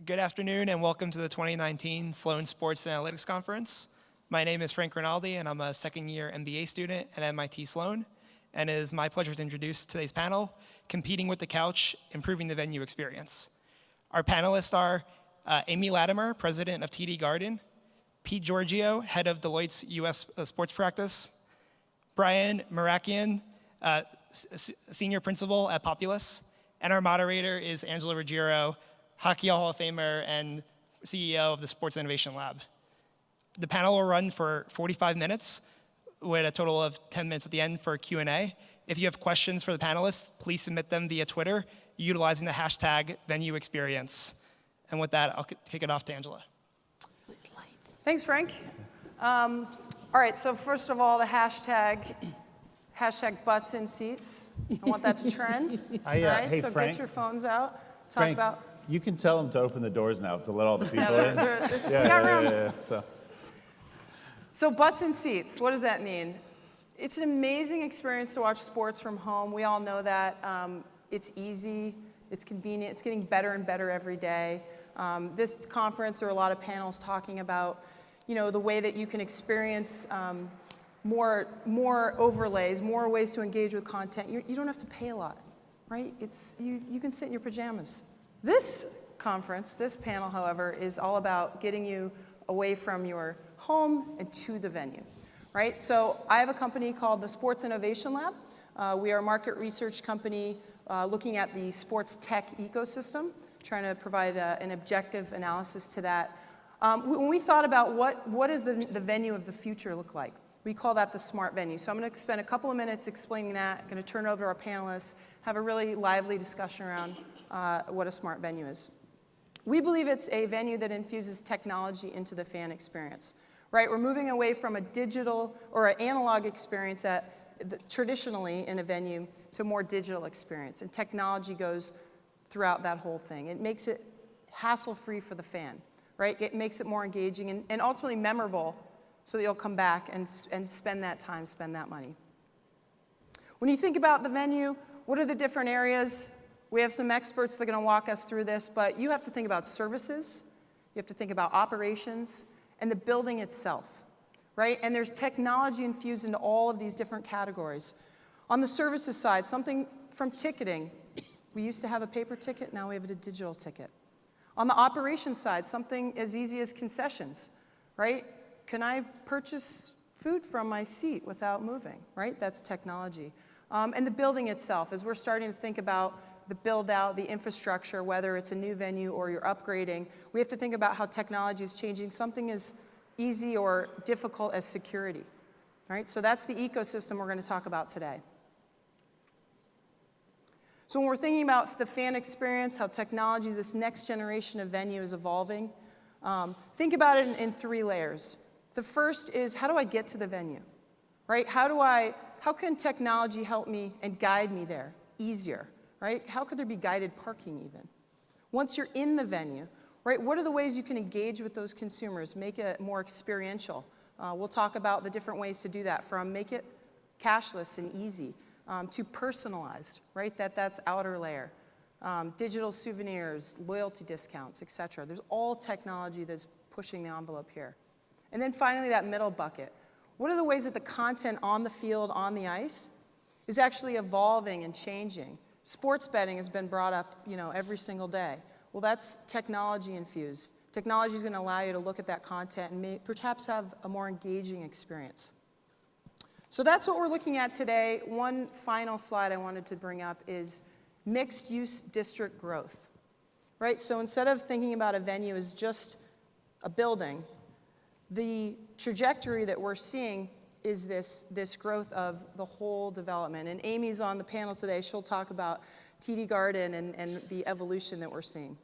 Good afternoon and welcome to the 2019 Sloan Sports and Analytics Conference. My name is Frank Rinaldi and I'm a second-year MBA student at MIT Sloan. And it is my pleasure to introduce today's panel, Competing with the Couch, Improving the Venue Experience. Our panelists are Amy Latimer, President of TD Garden, Pete Giorgio, Head of Deloitte's US Sports Practice, Brian Marakian, Senior Principal at Populous, and our moderator is Angela Ruggiero, Hockey Hall of Famer and CEO of the Sports Innovation Lab. The panel will run for 45 minutes with a total of 10 minutes at the end for Q&A. If you have questions for the panelists, please submit them via Twitter utilizing the hashtag #VenueExperience. And with that, I'll kick it off to Angela. Thanks, Frank. All right, so first of all, the hashtag butts in seats. I want that to trend. All right, hey, so Frank, get your phones out. Talk Frank, about. you can tell them to open the doors now to let all the people in. Yeah. So butts in seats, what does that mean? It's an amazing experience to watch sports from home. We all know that. It's easy, it's convenient, it's getting better and better every day. This conference, there are a lot of panels talking about, the way that you can experience more overlays, more ways to engage with content. You don't have to pay a lot, right? You can sit in your pajamas. This conference, this panel, however, is all about getting you away from your home and to the venue, right? So I have a company called the Sports Innovation Lab. We are a market research company looking at the sports tech ecosystem, trying to provide an objective analysis to that. When we thought about what does the venue of the future look like, we call that the smart venue. So I'm going to spend a couple of minutes explaining that. I'm going to turn it over to our panelists, have a really lively discussion around what a smart venue is. We believe it's a venue that infuses technology into the fan experience, right? We're moving away from a digital or an analog experience traditionally in a venue to a more digital experience, and technology goes throughout that whole thing. It makes it hassle-free for the fan, right? It makes it more engaging and ultimately memorable so that you'll come back and spend that time, spend that money. When you think about the venue, what are the different areas? We have some experts that are going to walk us through this, but you have to think about services, you have to think about operations, and the building itself, right? And there's technology infused into all of these different categories. On the services side, something from ticketing. We used to have a paper ticket, now we have a digital ticket. On the operations side, something as easy as concessions, right? Can I purchase food from my seat without moving, right? That's technology. And the building itself, as we're starting to think about the build out, the infrastructure, whether it's a new venue or you're upgrading, we have to think about how technology is changing something as easy or difficult as security, right? So that's the ecosystem we're going to talk about today. So when we're thinking about the fan experience, how technology, this next generation of venue is evolving, think about it in 3 layers. The first is, how do I get to the venue, right? How can technology help me and guide me there easier, right? How could there be guided parking even? Once you're in the venue, right, what are the ways you can engage with those consumers, make it more experiential? We'll talk about the different ways to do that, from make it cashless and easy, to personalized, right? That's outer layer. Digital souvenirs, loyalty discounts, et cetera. There's all technology that's pushing the envelope here. And then finally, that middle bucket. What are the ways that the content on the field, on the ice, is actually evolving and changing? Sports betting has been brought up, every single day. Well, that's technology infused. Technology is going to allow you to look at that content and perhaps have a more engaging experience. So that's what we're looking at today. One final slide I wanted to bring up is mixed-use district growth, right? So instead of thinking about a venue as just a building, the trajectory that we're seeing is this growth of the whole development. And Amy's on the panel today. She'll talk about TD Garden and the evolution that we're seeing.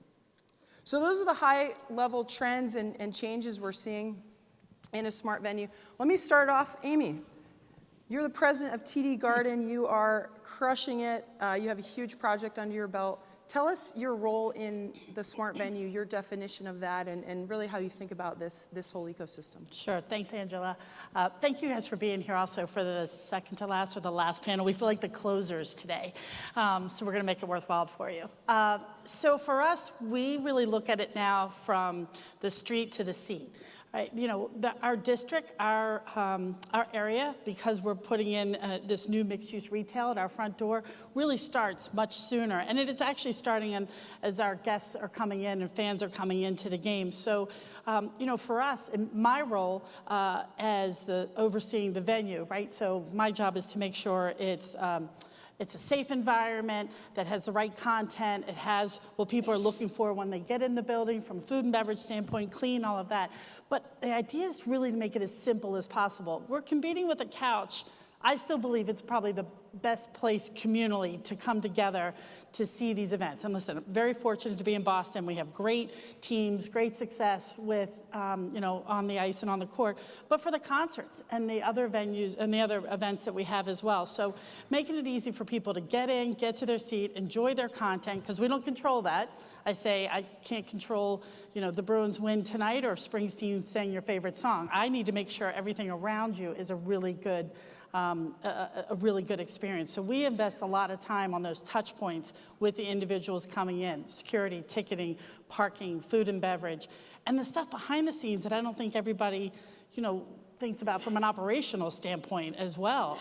So those are the high-level trends and changes we're seeing in a smart venue. Let me start off, Amy. You're the president of TD Garden. You are crushing it. You have a huge project under your belt. tell us your role in the smart venue, your definition of that, and really how you think about this whole ecosystem. Sure. Thanks, Angela. Thank you guys for being here also for the second to last or the last panel. We feel like the closers today. So we're going to make it worthwhile for you. So for us, we really look at it now from the street to the seat. Right? You know, our district, our area, because we're putting in this new mixed-use retail at our front door, really starts much sooner. And it is actually starting as our guests are coming in and fans are coming into the game. So, you know, for us, in my role as the overseeing the venue, right? So my job is to make sure it's a safe environment that has the right content. It has what people are looking for when they get in the building from a food and beverage standpoint, clean, all of that. But the idea is really to make it as simple as possible. We're competing with a couch. I still believe it's probably the best place communally to come together to see these events. And listen, I'm very fortunate to be in Boston. We have great teams, great success with, you know, on the ice and on the court, but for the concerts and the other venues and the other events that we have as well. So making it easy for people to get in, get to their seat, enjoy their content, because we don't control that. I say I can't control, you know, the Bruins win tonight or if Springsteen sang your favorite song. I need to make sure everything around you is a really good experience. So we invest a lot of time on those touch points with the individuals coming in, security, ticketing, parking, food and beverage, and the stuff behind the scenes that I don't think everybody, you know, thinks about from an operational standpoint as well.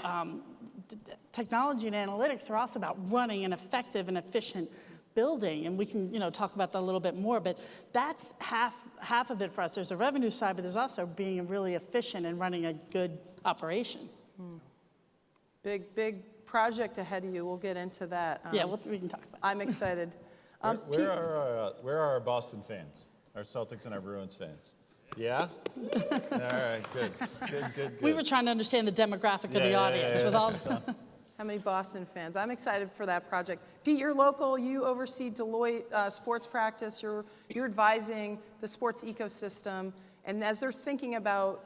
Technology and analytics are also about running an effective and efficient building, and we can, you know, talk about that a little bit more, but that's half of it for us. There's a revenue side, but there's also being really efficient and running a good operation. Big project ahead of you. We'll get into that. Yeah, we can talk about it. I'm excited. Where are our Boston fans? Our Celtics and our Bruins fans? Yeah? All right, good. We were trying to understand the demographic of the audience with all How many Boston fans? I'm excited for that project. Pete, you're local. You oversee Deloitte sports practice. You're advising the sports ecosystem. And as they're thinking about,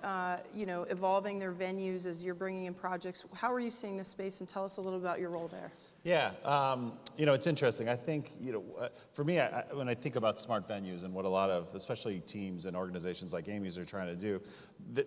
you know, evolving their venues as you're bringing in projects, how are you seeing this space? And tell us a little about your role there. Yeah, you know, it's interesting. I think, you know, for me, when I think about smart venues and what a lot of, especially teams and organizations like Amy's are trying to do,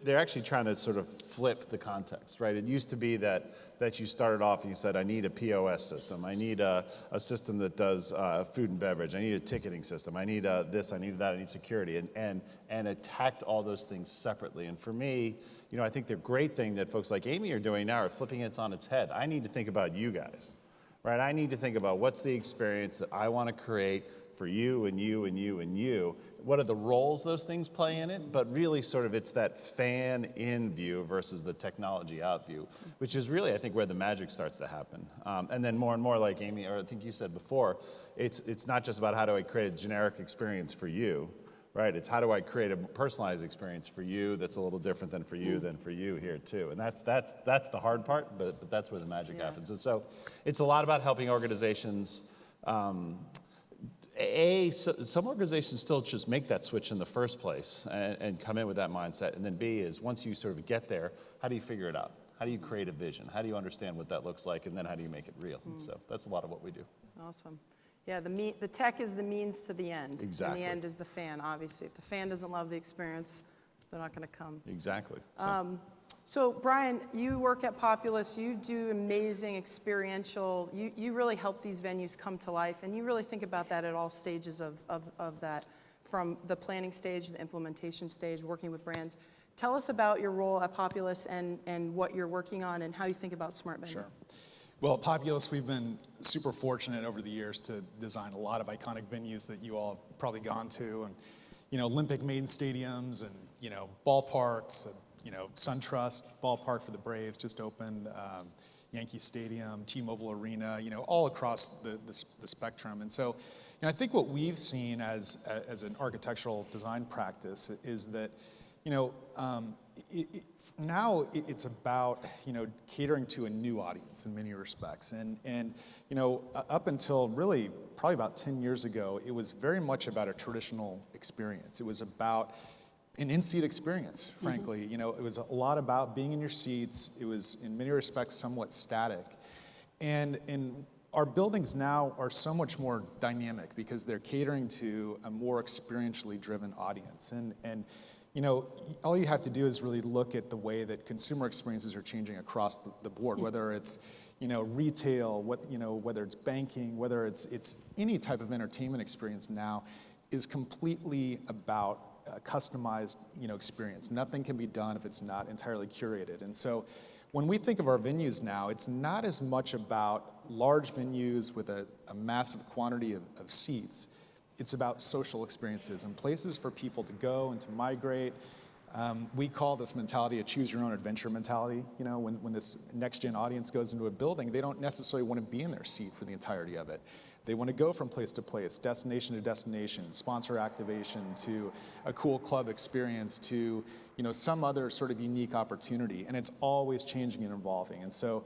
they're actually trying to sort of flip the context, right? It used to be that you started off and you said, I need a POS system. I need a system that does food and beverage. I need a ticketing system. I need this, I need that, I need security, and attacked all those things separately. And for me, you know, I think the great thing that folks like Amy are doing now are flipping it on its head. I need to think about you guys. Right, I need to think about what's the experience that I want to create for you and you and you and you. What are the roles those things play in it? But really sort of it's that fan in view versus the technology out view, which is really, I think, where the magic starts to happen. And then more and more, like Amy, or I think you said before, it's not just about how do I create a generic experience for you, right? It's how do I create a personalized experience for you that's a little different than for you here too. And that's the hard part, but that's where the magic happens. And so it's a lot about helping organizations. Some organizations still just make that switch in the first place and come in with that mindset. And then B is once you sort of get there, how do you figure it out? How do you create a vision? How do you understand what that looks like? And then how do you make it real? And so that's a lot of what we do. Awesome. Yeah, the tech is the means to the end. Exactly. And the end is the fan, obviously. If the fan doesn't love the experience, they're not going to come. Exactly. So Brian, you work at Populous. You do amazing experiential. You really help these venues come to life, and you really think about that at all stages of that, from the planning stage, the implementation stage, working with brands. Tell us about your role at Populous and what you're working on and how you think about smart venue. Sure. Well, at Populous, we've been super fortunate over the years to design a lot of iconic venues that you all have probably gone to, and, you know, Olympic main stadiums and, you know, ballparks, and, you know, SunTrust ballpark for the Braves just opened, Yankee Stadium, T-Mobile Arena, you know, all across the spectrum. And so, you know, I think what we've seen as an architectural design practice is that, you know, now it's about, you know, catering to a new audience in many respects. And you know, up until really probably about 10 years ago, it was very much about a traditional experience. It was about an in-seat experience, frankly. You know, it was a lot about being in your seats. It was, in many respects, somewhat static. And our buildings now are so much more dynamic because they're catering to a more experientially driven audience. And you know, all you have to do is really look at the way that consumer experiences are changing across the board, whether it's, you know, retail, whether it's banking, whether it's any type of entertainment experience now is completely about a customized, you know, experience. Nothing can be done if it's not entirely curated. And so when we think of our venues now, it's not as much about large venues with a massive quantity of seats. It's about social experiences and places for people to go and to migrate. We call this mentality a choose your own adventure mentality. You know, when this next gen audience goes into a building, they don't necessarily want to be in their seat for the entirety of it. They want to go from place to place, destination to destination, sponsor activation to a cool club experience to, you know, some other sort of unique opportunity. And it's always changing and evolving. And so,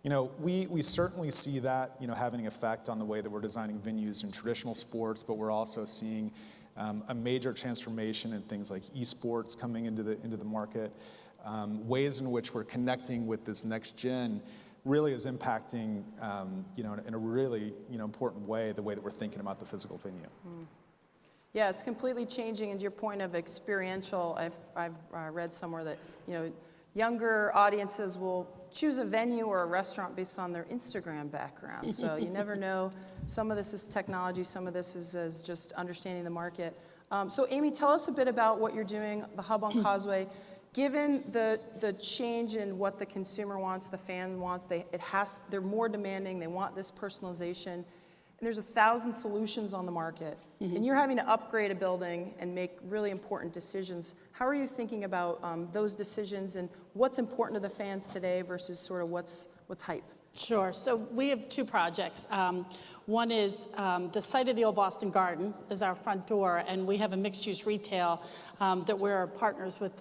you know, we certainly see that, you know, having an effect on the way that we're designing venues in traditional sports, but we're also seeing a major transformation in things like eSports coming into the market. Ways in which we're connecting with this next gen really is impacting, you know, in a really, you know, important way, the way that we're thinking about the physical venue. Yeah, it's completely changing. And to your point of experiential, I've read somewhere that, you know, younger audiences will choose a venue or a restaurant based on their Instagram background. So you never know. Some of this is technology. Some of this is just understanding the market. So Amy, tell us a bit about what you're doing, the Hub on Causeway. Given the change in what the consumer wants, the fan wants, they're more demanding. They want this personalization. And there's 1,000 solutions on the market. And you're having to upgrade a building and make really important decisions. How are you thinking about those decisions and what's important to the fans today versus sort of what's hype? Sure. So we have two projects. One is the site of the old Boston Garden is our front door, and we have a mixed-use retail that we're partners with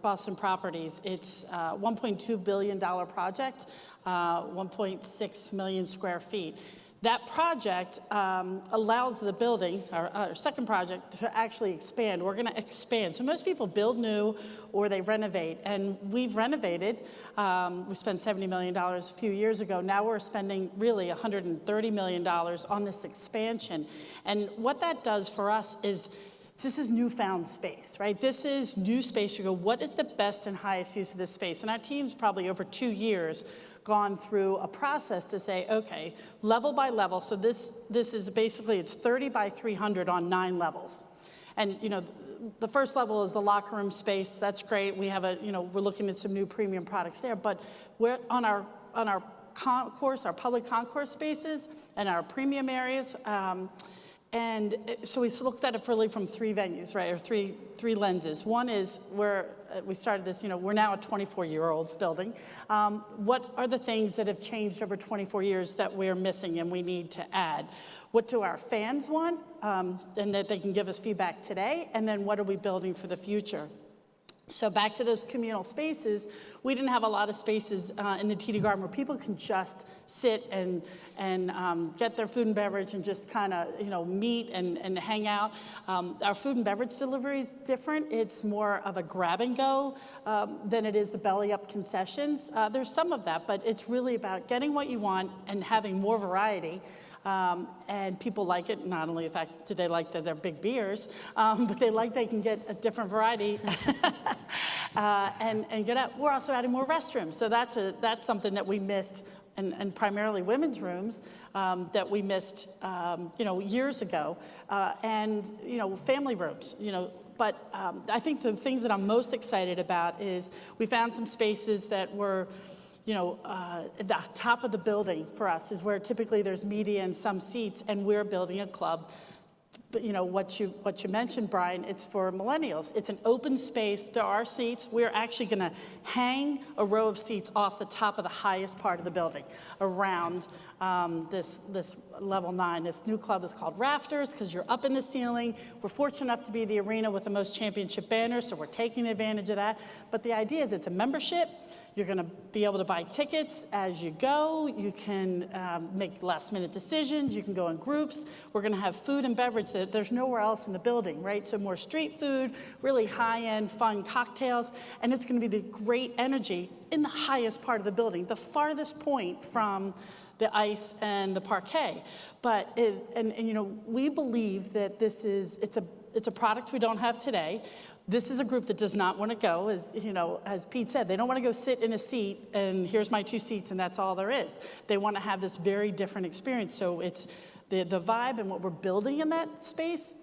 Boston Properties. It's a $1.2 billion project, 1.6 million square feet. That project allows the building, our second project, to actually expand. We're going to expand. So most people build new or they renovate. And we've renovated. We spent $70 million a few years ago. Now we're spending really $130 million on this expansion. And what that does for us is this is newfound space, right? This is new space. You go, what is the best and highest use of this space? And our team's probably over 2 years gone through a process to say, okay, level by level. So this is basically, it's 30 by 300 on 9 levels. And, you know, the first level is the locker room space. That's great. We have we're looking at some new premium products there. But we're on our concourse, our public concourse spaces and our premium areas. And so we looked at it really from 3 venues, right, or three lenses. One is where we started this, we're now a 24-year-old building. What are the things that have changed over 24 years that we're missing and we need to add? What do our fans want, and that they can give us feedback today? And then what are we building for the future? So back to those communal spaces, we didn't have a lot of spaces in the TD Garden where people can just sit and get their food and beverage and just kind of meet and hang out. Our food and beverage delivery is different. It's more of a grab and go than it is the belly up concessions. There's some of that, but it's really about getting what you want and having more variety. And people like it, not only the fact that they like that they're big beers, but they can get a different variety and get out. We're also adding more restrooms. So that's something that we missed, and primarily women's rooms that we missed, years ago, and family rooms, But I think the things that I'm most excited about is we found some spaces that were at the top of the building for us is where typically there's media and some seats, and we're building a club. But what you mentioned, Brian, it's for millennials. It's an open space. There are seats. We're actually going to hang a row of seats off the top of the highest part of the building around this level 9. This new club is called Rafters because you're up in the ceiling. We're fortunate enough to be the arena with the most championship banners, so we're taking advantage of that. But the idea is it's a membership. You're going to be able to buy tickets as you go. You can make last-minute decisions. You can go in groups. We're going to have food and beverage that there's nowhere else in the building, right? So more street food, really high-end, fun cocktails, and it's going to be the great energy in the highest part of the building, the farthest point from the ice and the parquet. But we believe that it's a product we don't have today. This is a group that does not want to go, as Pete said, they don't want to go sit in a seat and here's my 2 seats and that's all there is. They want to have this very different experience. So it's the vibe and what we're building in that space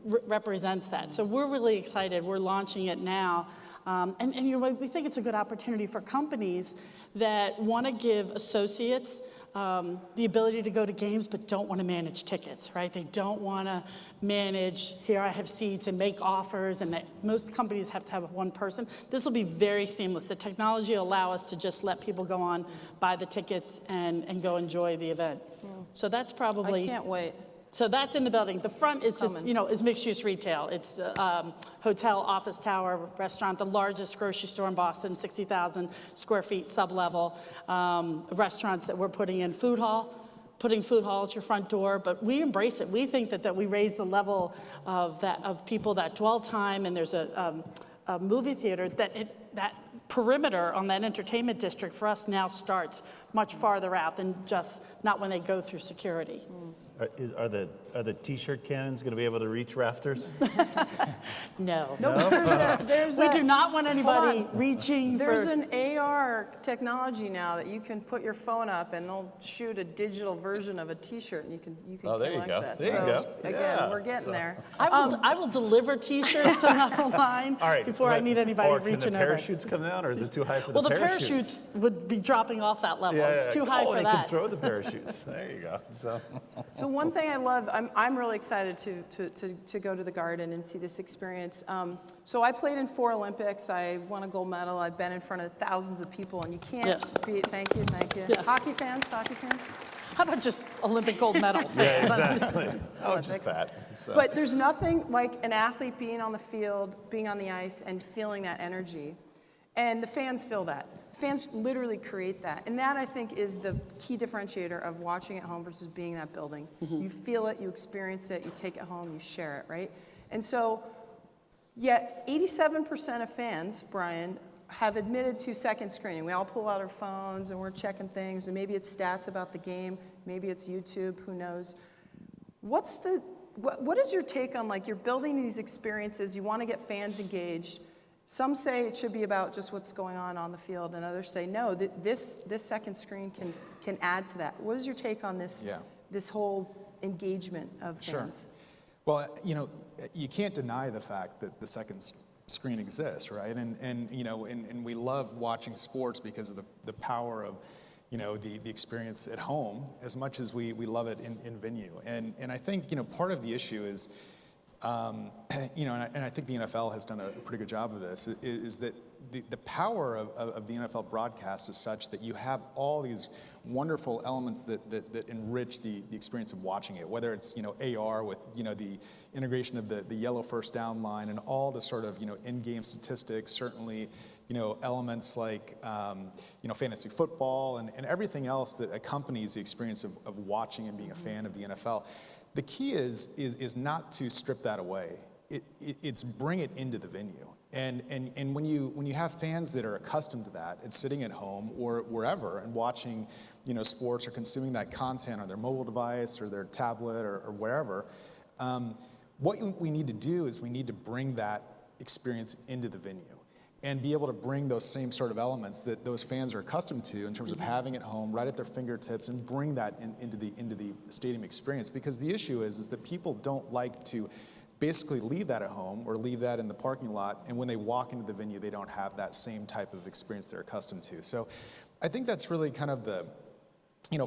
represents that. So we're really excited. We're launching it now. We think it's a good opportunity for companies that want to give associates the ability to go to games but don't want to manage tickets, right? They don't want to manage, here I have seats and make offers, and most companies have to have one person. This will be very seamless. The technology will allow us to just let people go on, buy the tickets, and go enjoy the event. So that's probably... I can't wait. So that's in the building. The front is just, is mixed-use retail. It's hotel, office tower, restaurant, the largest grocery store in Boston, 60,000 square feet, sub-level. Restaurants that we're putting in putting food hall at your front door, but we embrace it. We think that we raise the level of people, that dwell time, and there's a movie theater that perimeter on that entertainment district for us now starts much farther out than just not when they go through security. Are the T-shirt cannons going to be able to reach rafters? No. We do not want anybody reaching. There's an AR technology now that you can put your phone up and they'll shoot a digital version of a T-shirt and you can there you collect go. that. There you go. Again, we're getting there. I will deliver T-shirts to Level Line before I need anybody reaching over. Can the parachutes come down, or is it too high for the the parachutes? parachutes would be dropping off that level. It's too high for they that. can throw the parachutes. There you go. So one thing I love, I'm really excited to go to the Garden and see this experience. So I played in 4 Olympics. I won a gold medal. I've been in front of thousands of people, and you can't beat. Thank you. Yeah. Hockey fans. How about just Olympic gold medal fans? Yeah, exactly. Just that. So. But there's nothing like an athlete being on the field, being on the ice, and feeling that energy. And the fans feel that. Fans literally create that. And that, I think, is the key differentiator of watching at home versus being in that building. Mm-hmm. You feel it, you experience it, you take it home, you share it, right? And so, yet 87% of fans, Brian, have admitted to second screening. We all pull out our phones and we're checking things, and maybe it's stats about the game, maybe it's YouTube, who knows. What is your take on, like, you're building these experiences, you want to get fans engaged. Some say it should be about just what's going on the field, and others say no. This second screen can add to that. What is your take on this? Yeah. This whole engagement of fans? Sure. Well, you can't deny the fact that the second screen exists, right? And we love watching sports because of the power of the experience at home as much as we love it in venue. And I think part of the issue is. And I think the NFL has done a pretty good job of this, is that the power of the NFL broadcast is such that you have all these wonderful elements that enrich the experience of watching it, whether it's AR with the integration of the yellow first down line and all the sort of in-game statistics, certainly elements like fantasy football and everything else that accompanies the experience of watching and being a fan of the NFL. The key is not to strip that away. It's bring it into the venue. And when you have fans that are accustomed to that, it's sitting at home or wherever and watching sports or consuming that content on their mobile device or their tablet or wherever, what we need to do is we need to bring that experience into the venue and be able to bring those same sort of elements that those fans are accustomed to in terms of having at home, right at their fingertips, and bring that into the stadium experience. Because the issue is that people don't like to basically leave that at home or leave that in the parking lot, and when they walk into the venue, they don't have that same type of experience they're accustomed to. So I think that's really kind of the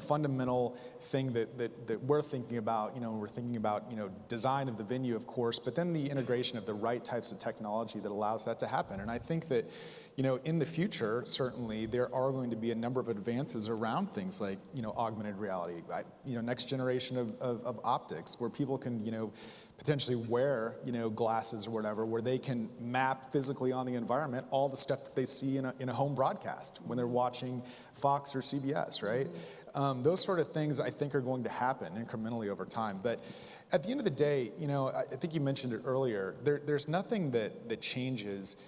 fundamental thing that we're thinking about. We're thinking about design of the venue, of course, but then the integration of the right types of technology that allows that to happen. And I think that in the future, certainly there are going to be a number of advances around things like augmented reality, next generation of optics, where people can potentially wear glasses or whatever, where they can map physically on the environment all the stuff that they see in a home broadcast when they're watching Fox or CBS, right? Those sort of things I think are going to happen incrementally over time. But at the end of the day, I think you mentioned it earlier, there's nothing that changes,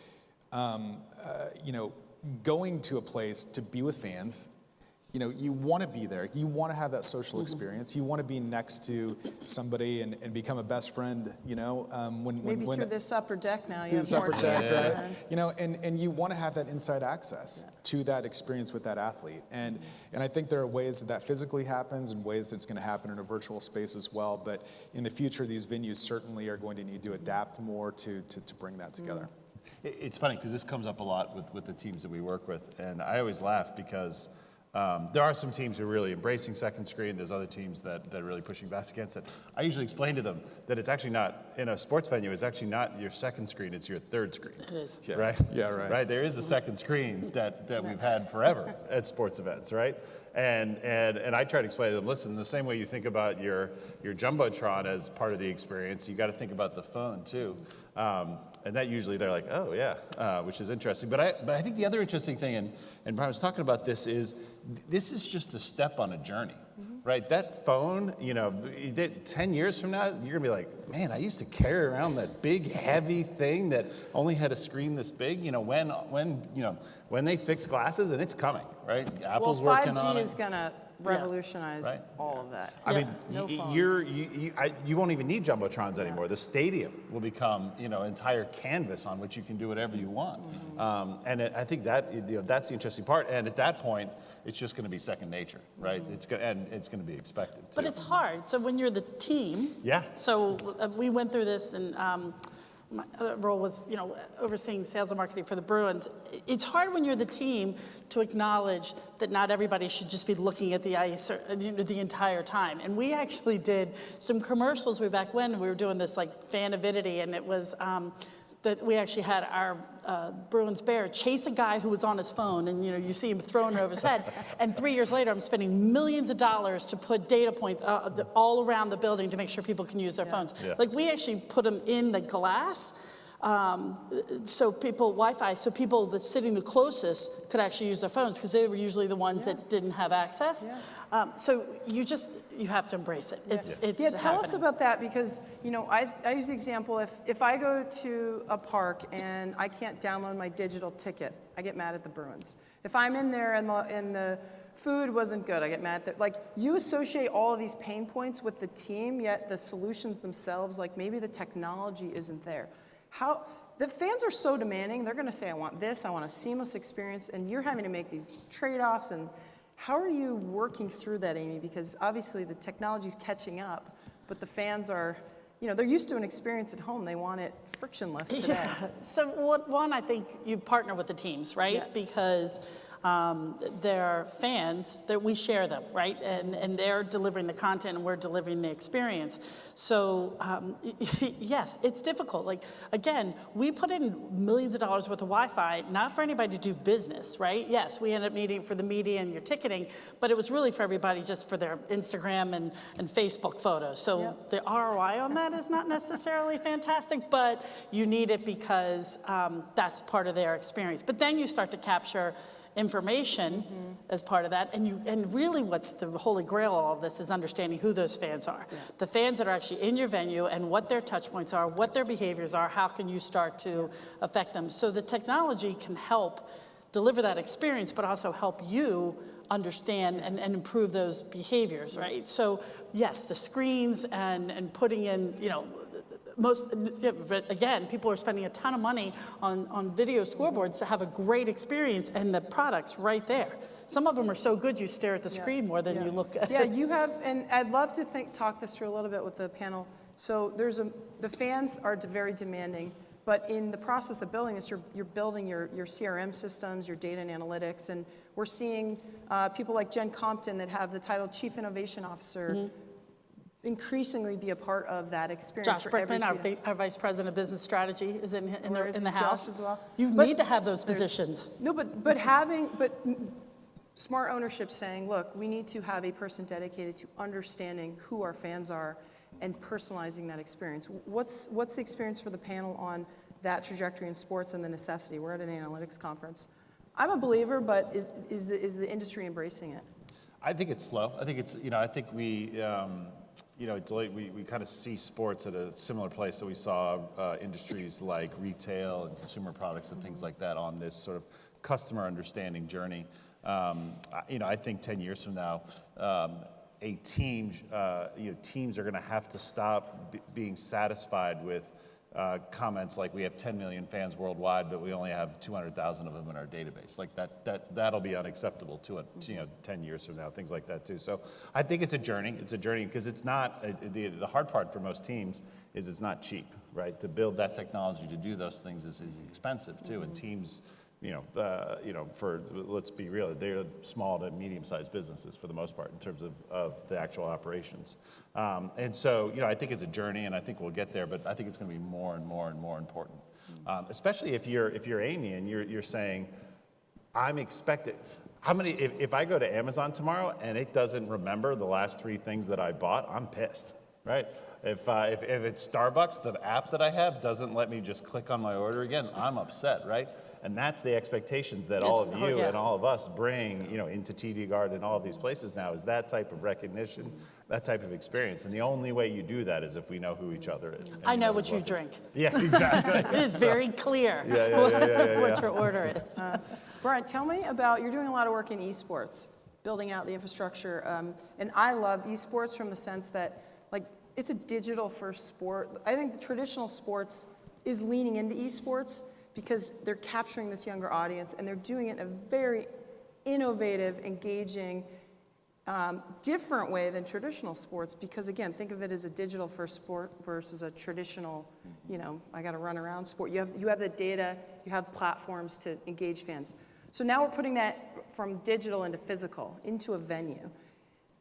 going to a place to be with fans you want to be there. You want to have that social experience. You want to be next to somebody and become a best friend, Maybe through this upper deck now, you through have this more upper deck, chance. right? And you want to have that inside access to that experience with that athlete. And I think there are ways that physically happens and ways that it's going to happen in a virtual space as well. But in the future, these venues certainly are going to need to adapt more to bring that together. It's funny because this comes up a lot with the teams that we work with, and I always laugh because there are some teams who are really embracing second screen. There's other teams that are really pushing back against it. I usually explain to them that it's actually not, in a sports venue, it's actually not your second screen, it's your third screen. It is. Yeah. Right? Yeah, right. Right? There is a second screen that we've had forever at sports events, right? And I try to explain to them, listen, the same way you think about your Jumbotron as part of the experience, you got to think about the phone too. And that usually they're like, oh yeah, which is interesting. But I think the other interesting thing, and Brian was talking about this is just a step on a journey, right? That phone, 10 years from now, you're gonna be like, man, I used to carry around that big heavy thing that only had a screen this big. When they fix glasses, and it's coming, right? Apple's Well, working on 5G it. is going to revolutionize Right. all of that. I mean, No phones. you won't even need jumbotrons anymore. The stadium will become, an entire canvas on which you can do whatever you want. And I think that's the interesting part. And at that point, it's just going to be second nature, right? It's going to be expected. But too. it's hard. So when you're the team, Yeah. So we went through this, and my other role was, overseeing sales and marketing for the Bruins. It's hard when you're the team to acknowledge that not everybody should just be looking at the ice the entire time. And we actually did some commercials way back when we were doing this like fan avidity, and it was that we actually had our Bruins bear chase a guy who was on his phone, and you see him throwing it over his head. And 3 years later, I'm spending millions of dollars to put data points all around the building to make sure people can use their phones. Yeah. Like we actually put them in the glass. So Wi-Fi, so people that's sitting the closest could actually use their phones because they were usually the ones that didn't have access. So you have to embrace it. It's Tell us happening. about that because, I use the example, if I go to a park and I can't download my digital ticket, I get mad at the Bruins. If I'm in there and the food wasn't good, I get mad at you associate all of these pain points with the team, yet the solutions themselves, like maybe the technology isn't there. The fans are so demanding, they're going to say, I want this, I want a seamless experience, and you're having to make these trade-offs. And how are you working through that, Amy? Because obviously the technology's catching up, but the fans are, they're used to an experience at home. They want it frictionless today. Yeah. So one, I think you partner with the teams, right? Yeah. Because they're fans that we share them, right? And they're delivering the content and we're delivering the experience. So yes, it's difficult. Like again, we put in millions of dollars worth of Wi-Fi, not for anybody to do business, right? Yes, we ended up needing for the media and your ticketing, but it was really for everybody just for their Instagram and Facebook photos. So the ROI on that is not necessarily fantastic, but you need it because that's part of their experience. But then you start to capture information as part of that, and really what's the holy grail of all of this is understanding who those fans are. The fans that are actually in your venue and what their touch points are, what their behaviors are, how can you start to affect them. So the technology can help deliver that experience, but also help you understand and improve those behaviors, right? So yes, the screens and putting in, again, people are spending a ton of money on video scoreboards to have a great experience, and the product's right there. Some of them are so good you stare at the screen more than you look at. Yeah, you have, and I'd love to talk this through a little bit with the panel. So the fans are very demanding, but in the process of building this, you're building your CRM systems, your data and analytics, and we're seeing people like Jen Compton that have the title Chief Innovation Officer increasingly be a part of that experience. Josh for every Brickman, student. our Vice President of Business Strategy, is in Is the Josh house. as well? You But need to have those positions. No, but smart ownership saying, look, we need to have a person dedicated to understanding who our fans are and personalizing that experience. What's the experience for the panel on that trajectory in sports and the necessity? We're at an analytics conference. I'm a believer, but is the industry embracing it? I think it's slow. I think it's, I think we, it's like we kind of see sports at a similar place that we saw industries like retail and consumer products and things like that on this sort of customer understanding journey. I think 10 years from now, a team, teams are going to have to stop being satisfied with comments like we have 10 million fans worldwide, but we only have 200,000 of them in our database. Like that'll be unacceptable to 10 years from now, things like that too. So I think it's a journey. It's a journey because it's not the hard part for most teams is it's not cheap, right? To build that technology to do those things is expensive too, and teams. Let's be real, they're small to medium-sized businesses for the most part in terms of the actual operations. And so, I think it's a journey, and I think we'll get there, but I think it's going to be more and more and more important. Especially if you're Amy and you're saying, I'm expected. If I go to Amazon tomorrow and it doesn't remember the last 3 things that I bought, I'm pissed, right? If it's Starbucks, the app that I have doesn't let me just click on my order again, I'm upset, right? And that's the expectations that all of you and all of us bring, into TD Guard and all of these places now is that type of recognition, that type of experience. And the only way you do that is if we know who each other is. I know what you drink. Yeah, exactly. It is very clear what your order is. Brian, tell me about, you're doing a lot of work in eSports, building out the infrastructure. And I love eSports from the sense that, it's a digital first sport. I think the traditional sports is leaning into eSports because they're capturing this younger audience and they're doing it in a very innovative, engaging, different way than traditional sports because, again, think of it as a digital first sport versus a traditional, I got to run around sport. You have the data, you have platforms to engage fans. So now we're putting that from digital into physical, into a venue.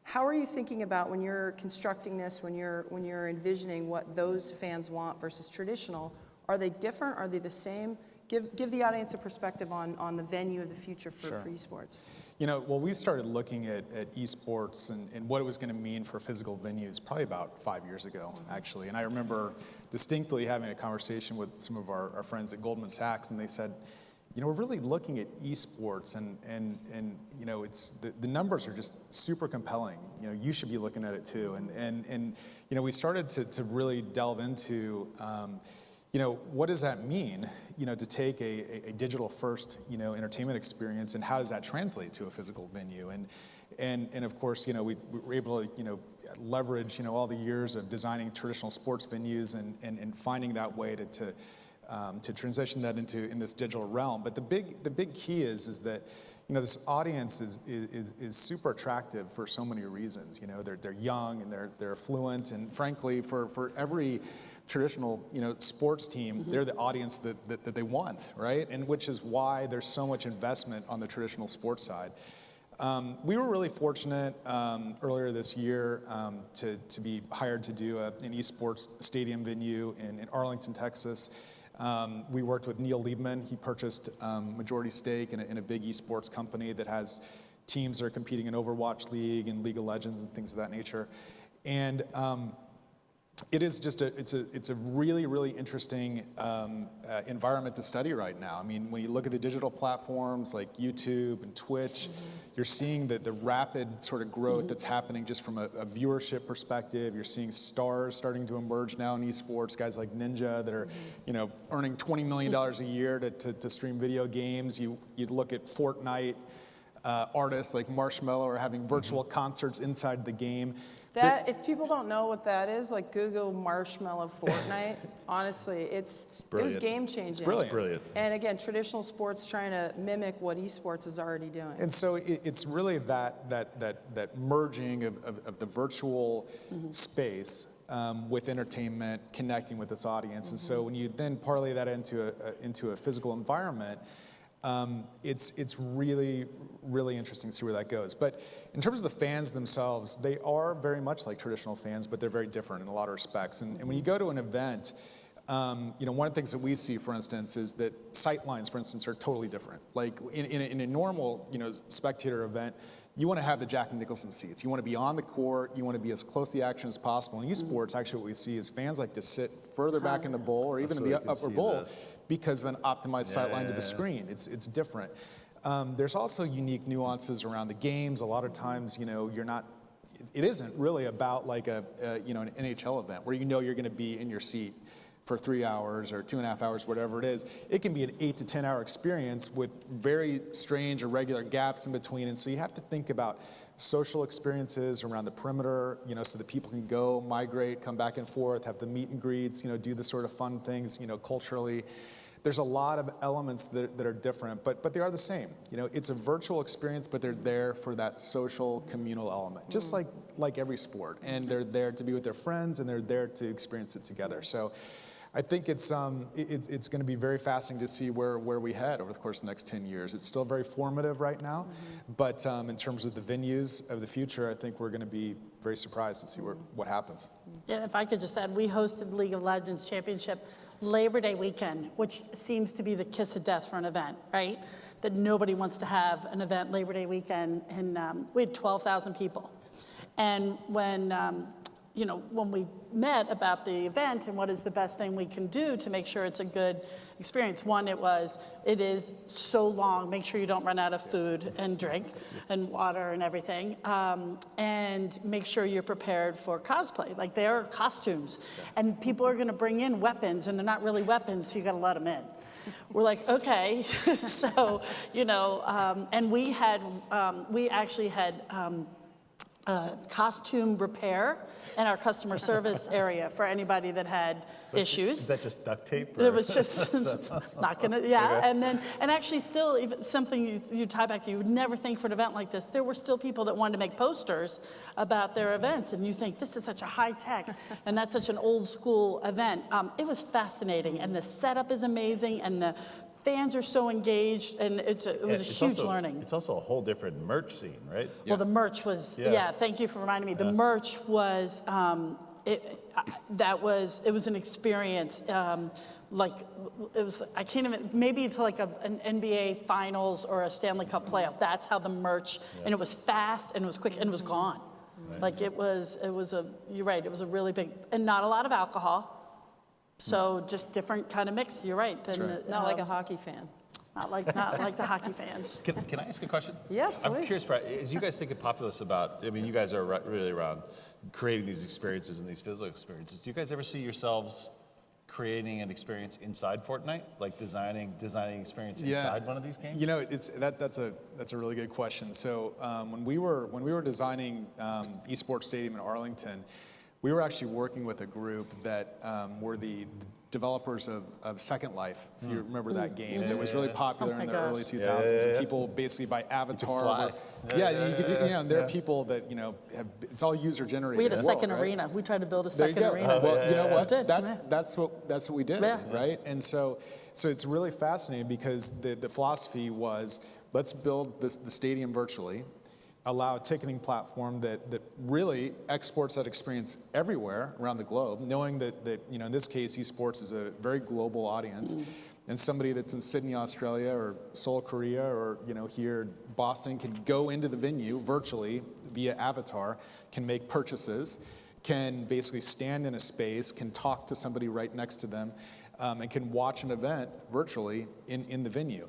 How are you thinking about when you're constructing this, when you're envisioning what those fans want versus traditional? Are they different? Are they the same? Give the audience a perspective on the venue of the future for eSports. We started looking at eSports and what it was going to mean for physical venues probably about 5 years ago, actually. And I remember distinctly having a conversation with some of our friends at Goldman Sachs, and they said, we're really looking at eSports, and it's the numbers are just super compelling. You should be looking at it too. And we started to really delve into, what does that mean, to take a digital first, entertainment experience, and how does that translate to a physical venue? And of course, we were able to, leverage, all the years of designing traditional sports venues and finding that way to transition that in this digital realm. But the big key is that this audience is super attractive for so many reasons. They're young and they're affluent, and frankly, for every traditional sports team, they're the audience that they want, right? And which is why there's so much investment on the traditional sports side. We were really fortunate earlier this year to be hired to do an eSports stadium venue in Arlington, Texas. We worked with Neil Liebman. He purchased majority stake in a big esports company that has teams that are competing in Overwatch League and League of Legends and things of that nature. And it is just it's a really, really interesting environment to study right now. I mean, when you look at the digital platforms like YouTube and Twitch, you're seeing the rapid sort of growth that's happening just from a viewership perspective. You're seeing stars starting to emerge now in esports, guys like Ninja that are, earning $20 million a year to stream video games. You'd look at Fortnite artists like Marshmello are having virtual concerts inside the game. If people don't know what that is, Google Marshmello Fortnite, honestly, it was game changing. It's brilliant. And again, traditional sports trying to mimic what esports is already doing. And so it's really that merging of the virtual space with entertainment, connecting with this audience. And so when you then parlay that into a physical environment, it's really, really interesting to see where that goes. But in terms of the fans themselves, they are very much like traditional fans, but they're very different in a lot of respects. And when you go to an event, one of the things that we see, for instance, is that sight lines, for instance, are totally different. Like in a normal, spectator event, you want to have the Jack Nicholson seats. You want to be on the court. You want to be as close to the action as possible. In esports, actually, what we see is fans like to sit further back in the bowl or even in the upper bowl because of an optimized sight line to the screen. It's different. There's also unique nuances around the games. A lot of times, it isn't really about like an NHL event where you're going to be in your seat for 3 hours or 2.5 hours, whatever it is, it can be an 8 to 10 hour experience with very strange or regular gaps in between. And so you have to think about social experiences around the perimeter, so that people can go, migrate, come back and forth, have the meet and greets, do the sort of fun things, culturally. There's a lot of elements that are different, but they are the same. It's a virtual experience, but they're there for that social, communal element, just like every sport. And they're there to be with their friends, and they're there to experience it together. So I think it's going to be very fascinating to see where we head over the course of the next 10 years. It's still very formative right now, but in terms of the venues of the future, I think we're going to be very surprised to see what happens. Yeah, if I could just add, we hosted League of Legends Championship Labor Day weekend, which seems to be the kiss of death for an event, right? That nobody wants to have an event Labor Day weekend, and we had 12,000 people. And when we met about the event and what is the best thing we can do to make sure it's a good experience, one, it is so long, make sure you don't run out of food and drink and water and everything, and make sure you're prepared for cosplay. Like, there are costumes, and people are gonna bring in weapons, and they're not really weapons, so you gotta let them in. We're like, okay, so, and we actually had costume repair in our customer service area for anybody that had issues. Is that just duct tape? It was just not gonna, yeah. Okay. And actually still, even something you tie back to, you would never think for an event like this, there were still people that wanted to make posters about their events, and you think, this is such a high tech, and that's such an old school event. It was fascinating, and the setup is amazing, and the fans are so engaged, and it was a huge learning. It's also a whole different merch scene, right? Well, the merch was, thank you for reminding me. The merch was, it was an experience. I can't even, maybe it's like an NBA Finals or a Stanley Cup playoff. That's how the merch, and it was fast, and it was quick, and it was gone. Right. Like, you're right, it was a really big, and not a lot of alcohol. So just different kind of mix, you're right. Not like a hockey fan. Not like the hockey fans. Can I ask a question? Yeah, please. I'm curious, as you guys think of Populous about, you guys are really around creating these experiences and these physical experiences. Do you guys ever see yourselves creating an experience inside Fortnite, like designing experience inside one of these games? That's a really good question. So when we were designing eSports Stadium in Arlington, we were actually working with a group that were the developers of Second Life, if you remember that game. That was really popular in the early 2000s. And people basically by avatar. You could do, there are people that, it's all user generated. We had a second arena. We tried to build a second arena. Well, you know what? That's what we did, right? And so it's really fascinating because the philosophy was, let's build the stadium virtually, allow a ticketing platform that really exports that experience everywhere around the globe, knowing that in this case, eSports is a very global audience. And somebody that's in Sydney, Australia, or Seoul, Korea, or here in Boston can go into the venue virtually via avatar, can make purchases, can basically stand in a space, can talk to somebody right next to them, and can watch an event virtually in the venue.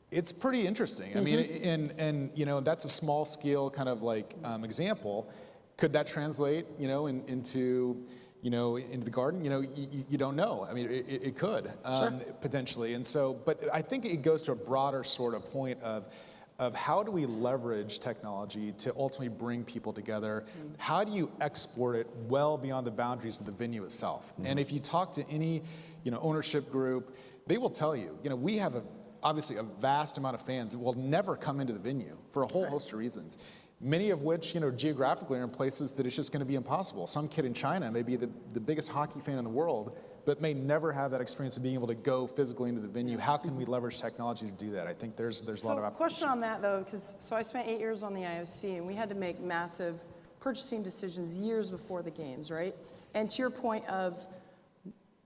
It's pretty interesting. I mean, and that's a small scale kind of like example. Could that translate, into the garden? You don't know. I mean, it could potentially. And so, but I think it goes to a broader sort of point of how do we leverage technology to ultimately bring people together? How do you export it well beyond the boundaries of the venue itself? And if you talk to any, ownership group, they will tell you, we have obviously a vast amount of fans that will never come into the venue for a whole host of reasons. Many of which, geographically are in places that it's just going to be impossible. Some kid in China may be the biggest hockey fan in the world, but may never have that experience of being able to go physically into the venue. How can we leverage technology to do that? I think there's a lot of applications. Question on that though, because I spent 8 years on the IOC, and we had to make massive purchasing decisions years before the games, right? And to your point of,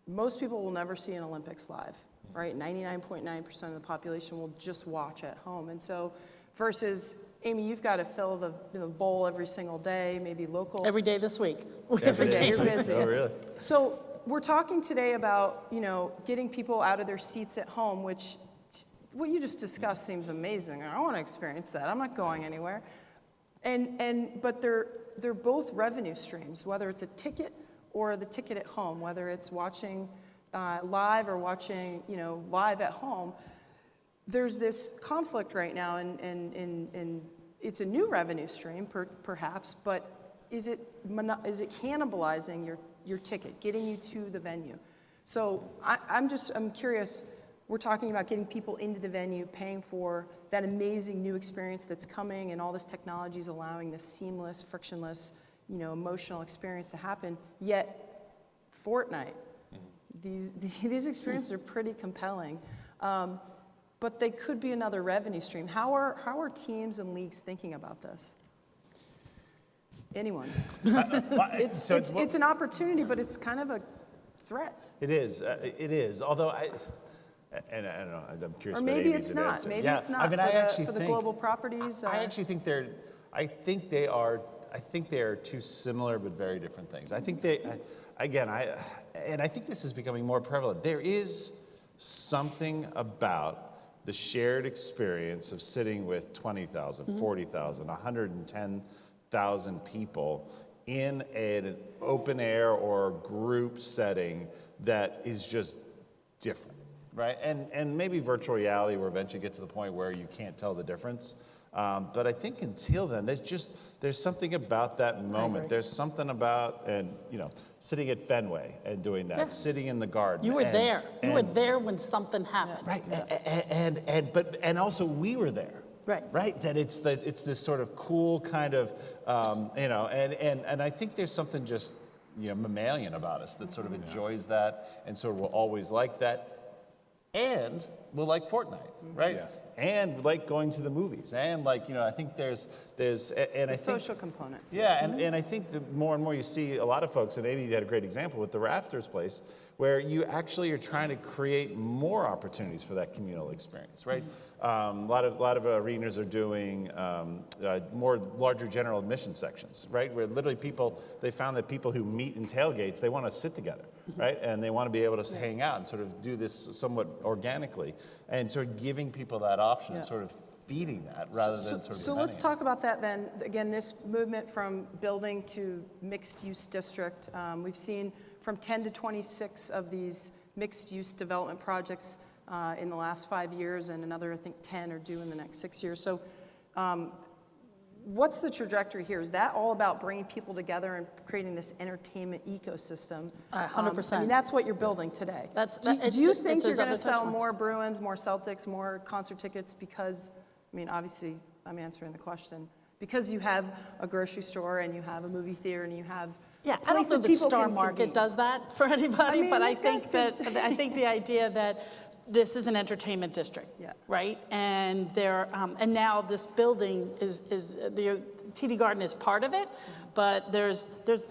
most people will never see an Olympics live. Right, 99.9% of the population will just watch at home. And so, versus, Amy, you've got to fill the bowl every single day, maybe local. Every day this week. Every day, you're busy. Oh, really? So we're talking today about, getting people out of their seats at home, which, what you just discussed seems amazing. I want to experience that. I'm not going anywhere. But they're both revenue streams, whether it's a ticket or the ticket at home, whether it's watching live or watching, live at home, there's this conflict right now, and it's a new revenue stream, perhaps, but is it cannibalizing your ticket, getting you to the venue? So I'm curious. We're talking about getting people into the venue, paying for that amazing new experience that's coming, and all this technology is allowing this seamless, frictionless, emotional experience to happen. Yet, Fortnite, these experiences are pretty compelling, but they could be another revenue stream. How are teams and leagues thinking about this? Anyone? It's an opportunity, but it's kind of a threat. It is. It is. Although I don't know. I'm curious. Or maybe what it's Amy's not. answer. Maybe Yeah. it's not I mean, for the global properties. I actually think I think they are two similar but very different things. I think I think this is becoming more prevalent. There is something about the shared experience of sitting with 20,000, 40,000, 110,000 people in an open air or group setting that is just different, right? And maybe virtual reality will eventually get to the point where you can't tell the difference. But I think until then, there's something about that moment. There's something about, sitting at Fenway and doing that, sitting in the garden. You were there. You were there when something happened. Right, and also we were there. Right, that it's this sort of cool kind of, and I think there's something just, mammalian about us that sort of enjoys that and sort of will always like that, and will like Fortnite, right? Yeah. And like going to the movies, and I think there's and I think social component. Yeah, and I think the more and more you see a lot of folks, and Amy, you had a great example with the Rafters place, where you actually are trying to create more opportunities for that communal experience, right? A lot of arenas are doing larger general admission sections, right? Where literally they found that people who meet in tailgates, they want to sit together, right? And they want to be able to hang out and sort of do this somewhat organically, and sort of giving people that option, and sort of feeding that rather than sort of. So let's talk about that then. Again, this movement from building to mixed-use district. We've seen from 10 to 26 of these mixed-use development projects in the last 5 years, and another, I think, 10 are due in the next 6 years. So what's the trajectory here? Is that all about bringing people together and creating this entertainment ecosystem? 100%. I mean, that's what you're building today. Do you think you're going to sell more Bruins, more Celtics, more concert tickets because, obviously, I'm answering the question, because you have a grocery store and you have a movie theater and you have I don't think the Star Market does that for anybody, but I think the idea that this is an entertainment district, right? And and now this building is the TD Garden is part of it, but there's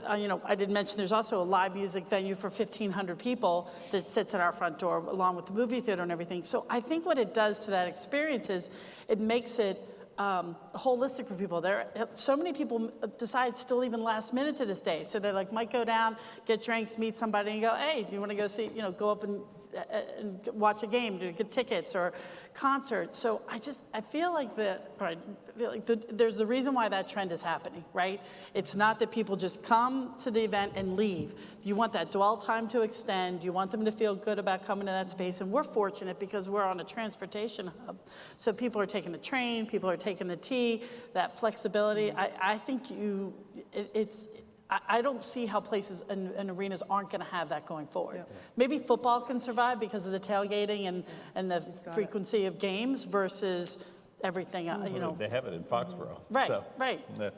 I did mention there's also a live music venue for 1,500 people that sits at our front door along with the movie theater and everything. So I think what it does to that experience is it makes it holistic for people. So many people decide still even last minute to this day. So they might go down, get drinks, meet somebody, and go, hey, do you want to go see, go up and watch a game, get tickets or concerts. So I feel like there's the reason why that trend is happening, right? It's not that people just come to the event and leave. You want that dwell time to extend. You want them to feel good about coming to that space. And we're fortunate because we're on a transportation hub. So people are taking the train, people are taking the T, that flexibility. I think I don't see how places and arenas aren't going to have that going forward. Yeah. Maybe football can survive because of the tailgating and the frequency of games versus everything. They have it in Foxborough. Right. So, right. Yeah.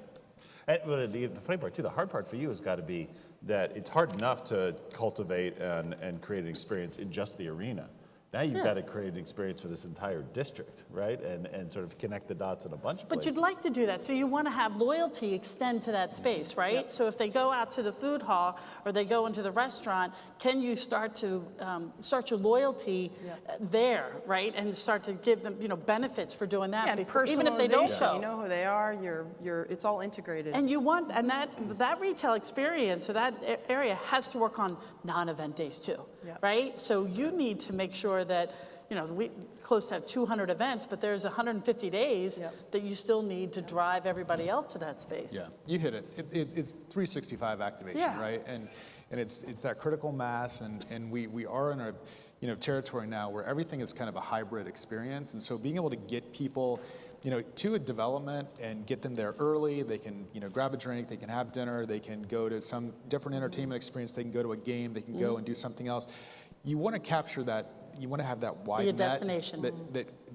And the funny part too, the hard part for you has got to be that it's hard enough to cultivate and create an experience in just the arena. Now you've got to create an experience for this entire district, right? And sort of connect the dots in a bunch of places. But you'd like to do that. So you want to have loyalty extend to that space, right? Yep. So if they go out to the food hall or they go into the restaurant, can you start your loyalty there, right? And start to give them, benefits for doing that. Yeah, before, even if they don't show. You know who they are. It's all integrated. And that retail experience or that area has to work on non-event days too, right? So you need to make sure that we close to have 200 events, but there's 150 days that you still need to drive everybody else to that space. Yeah, you hit it. It's 365 activation, right? And it's that critical mass, and we are in a territory now where everything is kind of a hybrid experience, and so being able to get people to a development and get them there early, they can grab a drink, they can have dinner, they can go to some different entertainment experience, they can go to a game, they can go and do something else. You want to capture that. You want to have that wide net destination.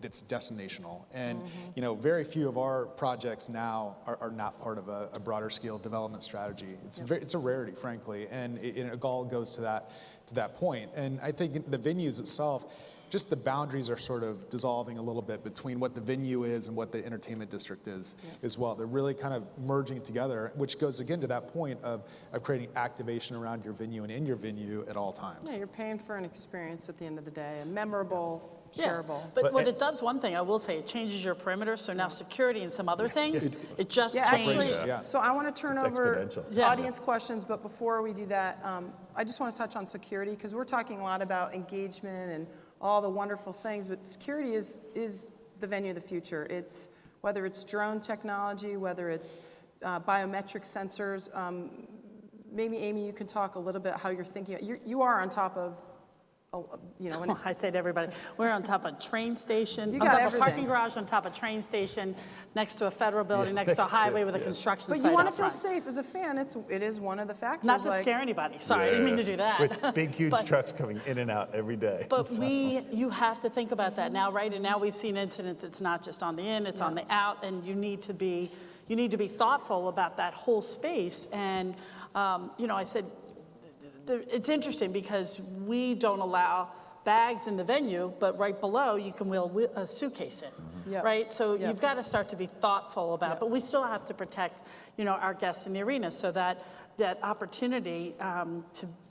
that's destinational, and very few of our projects now are not part of a broader scale development strategy. It's a rarity, frankly, and it all goes to that point. And I think the venues itself, just the boundaries are sort of dissolving a little bit between what the venue is and what the entertainment district is as well. They're really kind of merging together, which goes again to that point of creating activation around your venue and in your venue at all times. Yeah, you're paying for an experience at the end of the day, a memorable, shareable. But what it does, one thing I will say, it changes your perimeter. So now security and some other things, it just changed. So I want to turn It's over exponential. audience questions, but before we do that, I just want to touch on security, because we're talking a lot about engagement and all the wonderful things, but security is the venue of the future. It's whether it's drone technology, whether it's biometric sensors. Maybe Amy, you can talk a little bit how you're thinking. You are on top of, I say to everybody, we're on top of a train station, You on got top of a everything. parking garage, on top of a train station, next to a federal building, next to a highway with a construction but site you want to out feel front. safe as a fan. It is one of the factors. Not to like, scare anybody. Sorry, I didn't mean to do that. With big, huge But- trucks coming in and out every day. But you have to think about that now, right? And now we've seen incidents. It's not just on the in, it's on the out, and you need to be thoughtful about that whole space. And I said it's interesting because we don't allow bags in the venue, but right below you can wheel a suitcase in, right? So you've got to start to be thoughtful about it. But we still have to protect, our guests in the arena, so that opportunity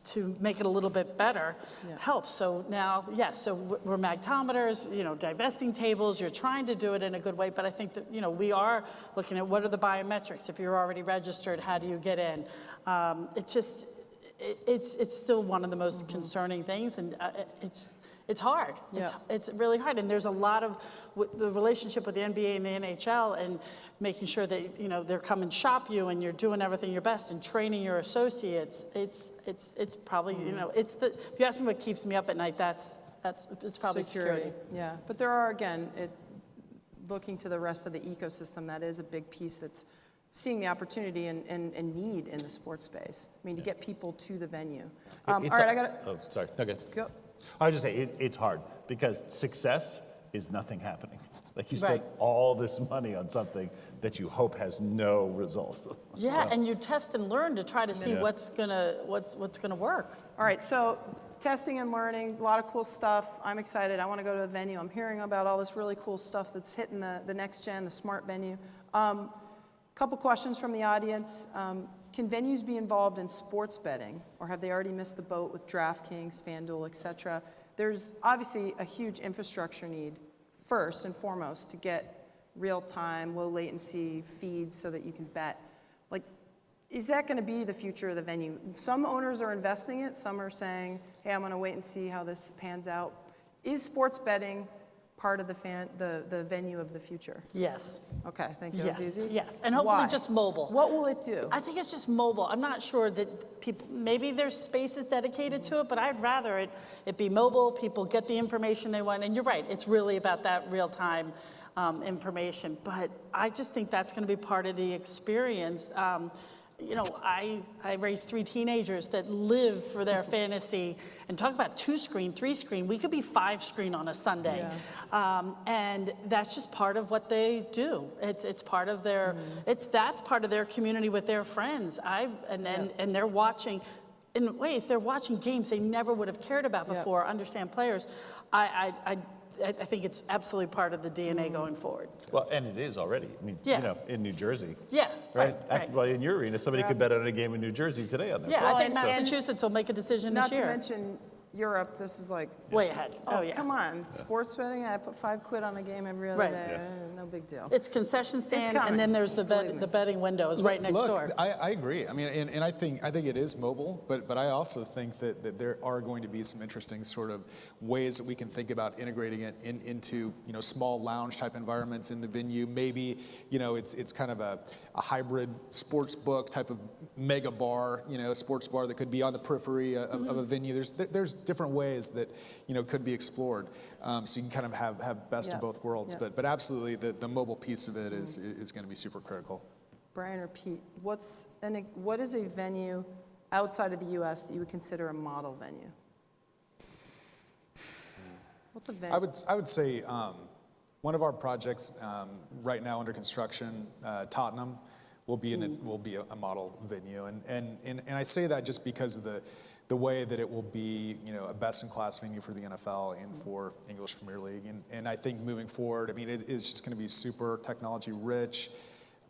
to make it a little bit better helps. So now, so we're magtometers, divesting tables. You're trying to do it in a good way, but I think that we are looking at what are the biometrics. If you're already registered, how do you get in? It's still one of the most concerning things, and it's hard. It's really hard, and there's a lot of the relationship with the NBA and the NHL, and making sure that they're coming shop you, and you're doing everything your best, and training your associates. It's probably if you ask me what keeps me up at night, it's probably security. Yeah, but there are looking to the rest of the ecosystem. That is a big piece that's seeing the opportunity and need in the sports space. I mean, to get people to the venue. All right, I got to... Oh, sorry. Okay. Go. I was just saying, it's hard because success is nothing happening. Like you spend Right. all this money on something that you hope has no result. Yeah, and you test and learn to try to see what's gonna work. All right, so testing and learning, a lot of cool stuff. I'm excited. I want to go to the venue. I'm hearing about all this really cool stuff that's hitting the next gen, the smart venue. Couple questions from the audience. Can venues be involved in sports betting, or have they already missed the boat with DraftKings, FanDuel, et cetera? There's obviously a huge infrastructure need, first and foremost, to get real-time, low-latency feeds so that you can bet. Like, is that going to be the future of the venue? Some owners are investing it. Some are saying, hey, I'm going to wait and see how this pans out. Is sports betting part of the venue of the future? Yes. Okay, thank you. That was easy. Yes, and hopefully Why? just mobile. What will it do? I think it's just mobile. I'm not sure that people, maybe there's spaces dedicated to it, but I'd rather it be mobile. People get the information they want, and you're right. It's really about that real-time information. But I just think that's going to be part of the experience. I raised 3 teenagers that live for their fantasy, and talk about 2-screen, 3-screen. We could be 5-screen on a Sunday, and that's just part of what they do. It's part of their that's part of their community with their friends. And they're watching. In ways, they're watching games they never would have cared about before. Understand players. I think it's absolutely part of the DNA going forward. Well, and it is already. I mean, in New Jersey. Yeah, Right? right. Well, in your arena, somebody could bet on a game in New Jersey today on their Yeah, phone. I think Massachusetts will make a decision this year. Not to mention, Europe, this is like, Way ahead. Oh, yeah. come on, sports betting, I put $5 on a game every other Right. day, no big deal. It's concession stand, coming, and then there's believe me. the betting windows right next Look, door. I agree. I mean, and I think it is mobile, but I also think that there are going to be some interesting sort of ways that we can think about integrating it into small lounge type environments in the venue. Maybe it's kind of a hybrid sports book type of mega bar, sports bar that could be on the periphery of a venue. There's different ways that could be explored. So you can kind of have best of both worlds. Yeah. But absolutely, the mobile piece of it is going to be super critical. Brian or Pete, what is a venue outside of the U.S. that you would consider a model venue? What's a venue? I would say one of our projects right now under construction, Tottenham, will be a model venue, and I say that just because of the way that it will be a best-in-class venue for the NFL and for English Premier League, and I think moving forward, I mean it is just going to be super technology rich.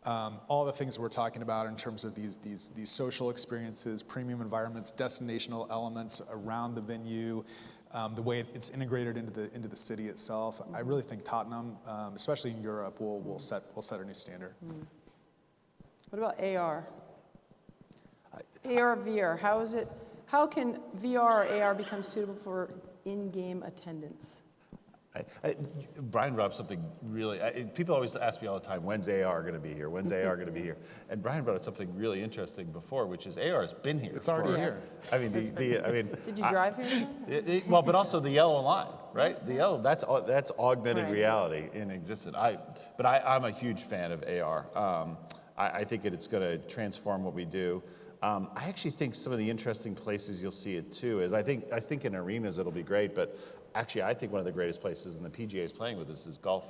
All the things we're talking about in terms of these social experiences, premium environments, destinational elements around the venue. The way it's integrated into the city itself, I really think Tottenham, especially in Europe, will set a new standard. What about AR? AR, VR, how can VR or AR become suitable for in-game attendance? Brian brought up something really, people always ask me all the time, when's AR going to be here? When's AR going to be here? And Brian brought up something really interesting before, which is AR has been here. It's already here. I mean, Did you drive here? well, but also the yellow line, right? The yellow, that's augmented Right. reality in existence. I'm a huge fan of AR. I think it's going to transform what we do. I actually think some of the interesting places you'll see it too is I think in arenas it'll be great, but actually I think one of the greatest places, and the PGA is playing with this, is golf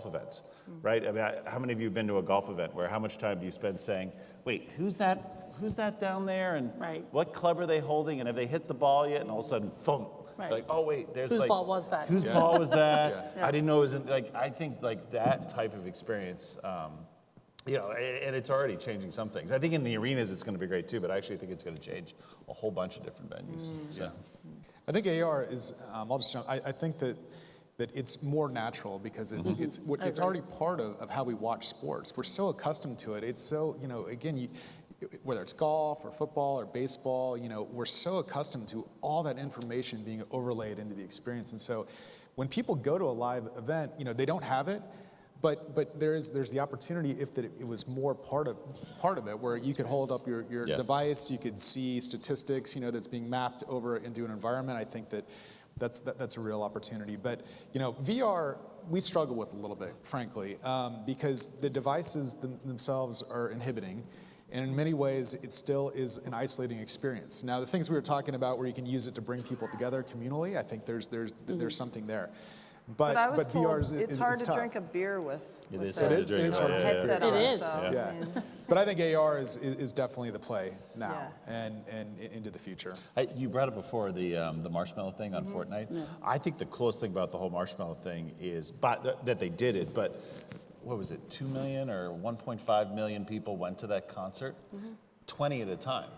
events, right? I mean, how many of you have been to a golf event where how much time do you spend saying, wait, who's that down there, and Right. what club are they holding, and have they hit the ball yet? And all of a sudden, thump. Right. Like, oh wait, there's Whose ball was that? Whose ball was that? Yeah. I didn't know it was I think like that type of experience. And it's already changing some things. I think in the arenas it's going to be great too, but I actually think it's going to change a whole bunch of different venues. So. I think AR is. I'll just jump. I think that it's more natural because it's already part of how we watch sports. We're so accustomed to it. It's so again, whether it's golf or football or baseball, we're so accustomed to all that information being overlaid into the experience. And so when people go to a live event, they don't have it. But there's the opportunity if that it was more part of it, where you could hold up your device, you could see statistics, that's being mapped over into an environment. I think that's a real opportunity. But VR we struggle with a little bit, frankly, because the devices themselves are inhibiting. And in many ways, it still is an isolating experience. Now, the things we were talking about where you can use it to bring people together communally, I think there's something there. But I was told VR it's hard to tough. drink a beer with. It is the hard to drink. It is hard to drink. headset It on. is. So, Yeah. I mean, But I think AR is definitely the play now and into the future. You brought up before the marshmallow thing on Fortnite. Yeah. I think the coolest thing about the whole marshmallow thing is that they did it, but what was it, 2 million or 1.5 million people went to that concert? 20 at a time.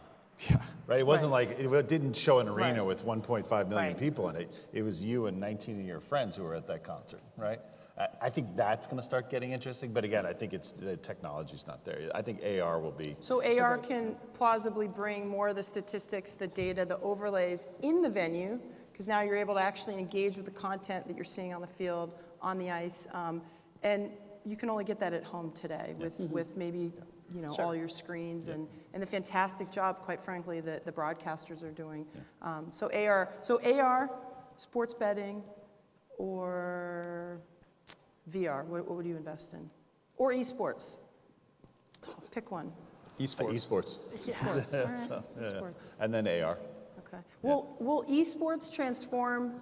Yeah. Right? It wasn't like, it didn't show an arena Right. with 1.5 million Right. people in it. It was you and 19 of your friends who were at that concert, right? I think that's going to start getting interesting, but again, I think the technology's not there. I think AR will be. So AR can plausibly bring more of the statistics, the data, the overlays in the venue, because now you're able to actually engage with the content that you're seeing on the field, on the ice, and you can only get that at home today with maybe all your screens and the fantastic job, quite frankly, that the broadcasters are doing. So AR, sports betting, or VR, what would you invest in? Or eSports? Pick one. Esports. Esports. Esports, all right, eSports. And then AR. Okay. Will eSports transform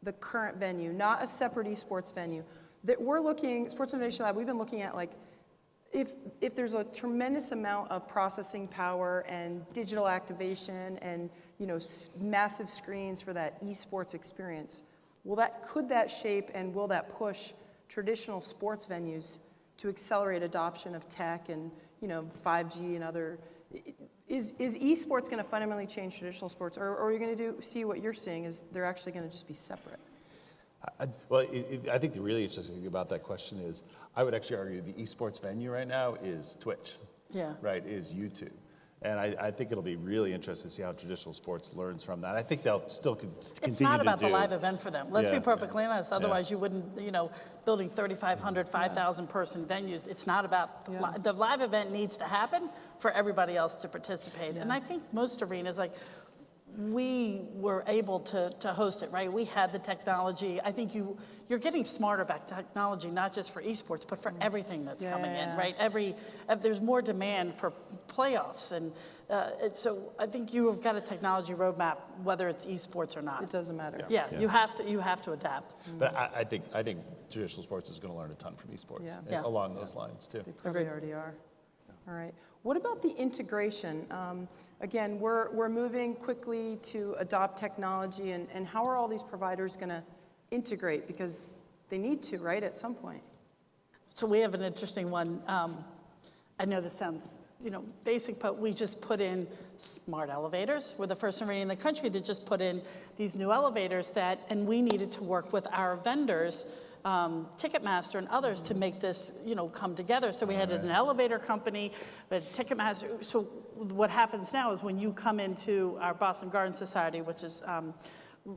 the current venue, not a separate eSports venue? That we're looking, Sports Innovation Lab, we've been looking at like, if there's a tremendous amount of processing power and digital activation and massive screens for that eSports experience, could that shape and will that push traditional sports venues to accelerate adoption of tech and 5G and other? Is eSports going to fundamentally change traditional sports, or are you going to see what you're seeing is they're actually going to just be separate? I think the really interesting thing about that question is, I would actually argue the esports venue right now is Twitch. Yeah. Right, is YouTube. And I think it'll be really interesting to see how traditional sports learns from that. I think they'll still continue to do. It's not about the live event for them. Let's be Yeah. perfectly honest. Otherwise, you wouldn't, building 3,500, 5,000 person venues. It's not about the live event needs to happen for everybody else to participate. And I think most arenas, like, we were able to host it, right? We had the technology. I think you're getting smarter about technology, not just for esports, but for everything that's coming in, right? There's more demand for playoffs, and so I think you have got a technology roadmap, whether it's esports or not. It doesn't matter. Yeah, you have to adapt. But I think traditional sports is going to learn a ton from esports along those lines too. They probably already are. All right. What about the integration? Again, we're moving quickly to adopt technology, and how are all these providers going to integrate? Because they need to, right, at some point. So we have an interesting one. I know this sounds, basic, but we just put in smart elevators. We're the first arena in the country that just put in these new elevators and we needed to work with our vendors, Ticketmaster and others, to make this, come together. So we had an elevator company, a Ticketmaster. So what happens now is when you come into our Boston Garden Society, which is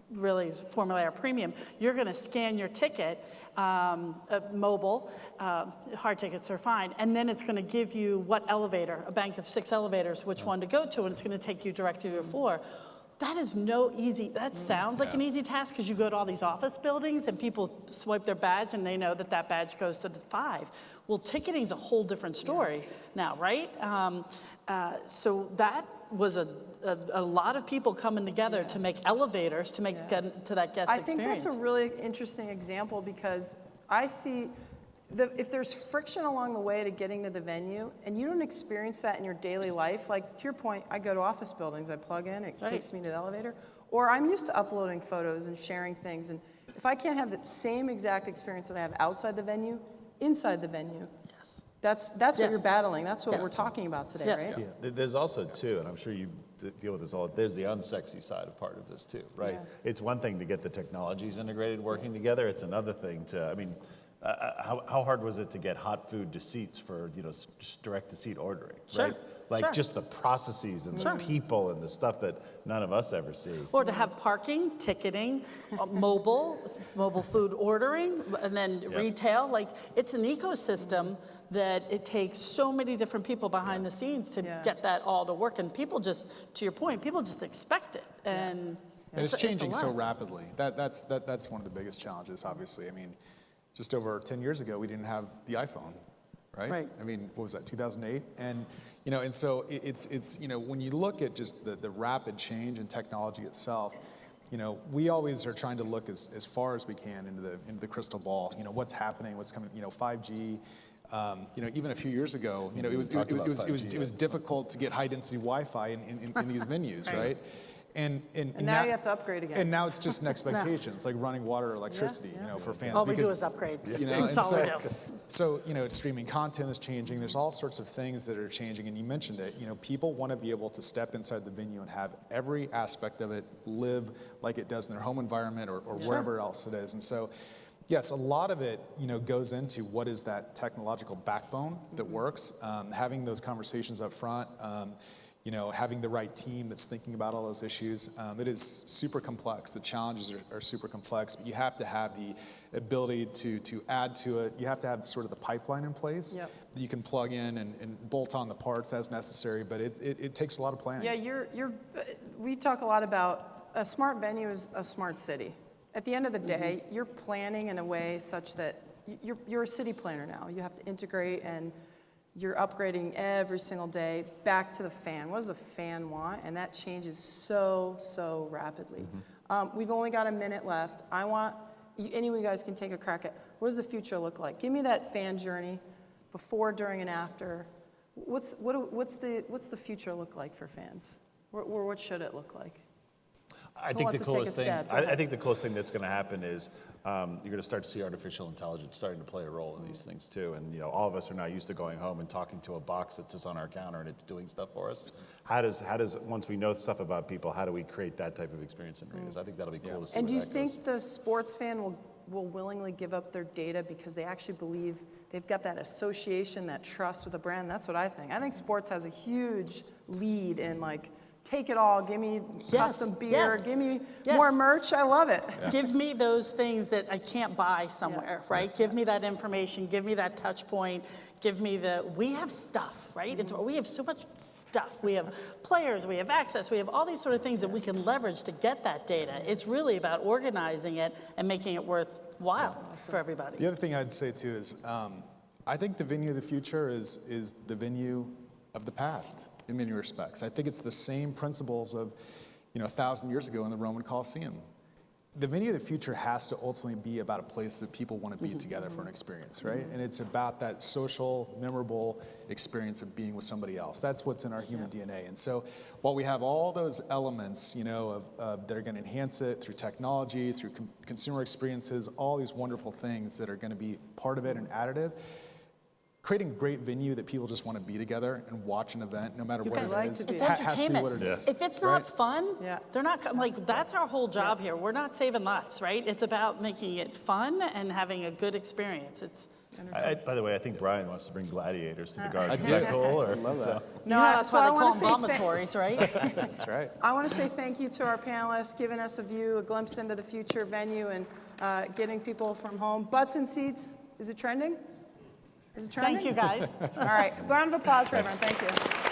really is formerly our premium, you're going to scan your ticket, mobile, hard tickets are fine, and then it's going to give you what elevator, a bank of 6 elevators, which one to go to, and it's going to take you direct to your floor. That is that sounds like an easy task because you go to all these office buildings and people swipe their badge and they know that badge goes to the 5. Well, ticketing is a whole different story now, right? So that was a lot of people coming together to make elevators to get to that guest experience. I think that's a really interesting example because I see if there's friction along the way to getting to the venue and you don't experience that in your daily life, like to your point, I go to office buildings, I plug in, it takes me to the elevator, or I'm used to uploading photos and sharing things, and if I can't have that same exact experience that I have outside the venue, inside the venue, that's what you're battling. That's what we're talking about today, right? Yeah. There's also too, and I'm sure you deal with this all, there's the unsexy side of part of this too, right? Yeah. It's one thing to get the technologies integrated working together. It's another thing to, how hard was it to get hot food to seats for, just direct-to-seat ordering, right? Like just the processes and the people and the stuff that none of us ever see. Or to have parking, ticketing, mobile food ordering, and then retail. Like, it's an ecosystem that it takes so many different people behind the scenes to get that all to work. And people just, to your point, people just expect it. And it's changing so rapidly. That's one of the biggest challenges, obviously. Just over 10 years ago, we didn't have the iPhone, right? What was that, 2008? And so it's when you look at just the rapid change in technology itself, we always are trying to look as far as we can into the crystal ball. What's happening, what's coming, 5G. Even a few years ago, it was difficult to get high density Wi-Fi in these venues, right? And now you have to upgrade again. And now it's just an expectation. It's like running water or electricity, for fans. All we do is upgrade. That's all we do. So, streaming content is changing. There's all sorts of things that are changing, and you mentioned it. People want to be able to step inside the venue and have every aspect of it live like it does in their home environment or wherever else it is. And so, yes, a lot of it, goes into what is that technological backbone that works. Having those conversations up front. Having the right team that's thinking about all those issues. It is super complex. The challenges are super complex, but you have to have the ability to add to it. You have to have sort of the pipeline in place that you can plug in and bolt on the parts as necessary, but it takes a lot of planning. Yeah, we talk a lot about a smart venue is a smart city. At the end of the day, you're planning in a way such that you're a city planner now. You have to integrate and you're upgrading every single day back to the fan. What does the fan want? And that changes so rapidly. We've only got a minute left. I want, any of you guys can take a crack at, what does the future look like? Give me that fan journey before, during, and after. What's the future look like for fans? Or what should it look like? I Who think wants the to take a coolest thing. stab? Go I ahead. think the coolest thing that's going to happen is you're going to start to see artificial intelligence starting to play a role in these things too. And all of us are now used to going home and talking to a box that sits on our counter and it's doing stuff for us. How does once we know stuff about people, how do we create that type of experience in arenas? I think that'll be cool to see. And do where you that think goes. the sports fan will willingly give up their data because they actually believe they've got that association, that trust with a brand? That's what I think. I think sports has a huge lead in like, take it all, give me custom beer, yes, give me yes. more merch. I love it. Give me those things that I can't buy somewhere, right? Give me that information, give me that touch point, give me we have stuff, right? We have so much stuff. We have players, we have access, we have all these sort of things that we can leverage to get that data. It's really about organizing it and making it worthwhile for everybody. The other thing I'd say too is, I think the venue of the future is the venue of the past in many respects. I think it's the same principles of, 1,000 years ago in the Roman Colosseum. The venue of the future has to ultimately be about a place that people want to be together for an experience, right? And it's about that social, memorable experience of being with somebody else. That's what's in our human DNA. And so while we have all those elements, that are going to enhance it through technology, through consumer experiences, all these wonderful things that are going to be part of it and additive, creating a great venue that people just want to be together and watch an event, no matter what it like is, to be It's there. has to be entertainment. what it is. If it's not fun, Yeah. they're not that's our whole job here. We're not saving lives, right? It's about making it fun and having a good experience. It's By the way, I think Brian wants to bring gladiators to the garden. Is do. that cool? Or, I love that. No, that's so why I they want call to them say vomitories, right? That's right. I want to say thank you to our panelists, giving us a view, a glimpse into the future venue, and getting people from home. Butts and seats, is it trending? Is it trending? Thank you, guys. All right, round of applause for everyone. Thank you.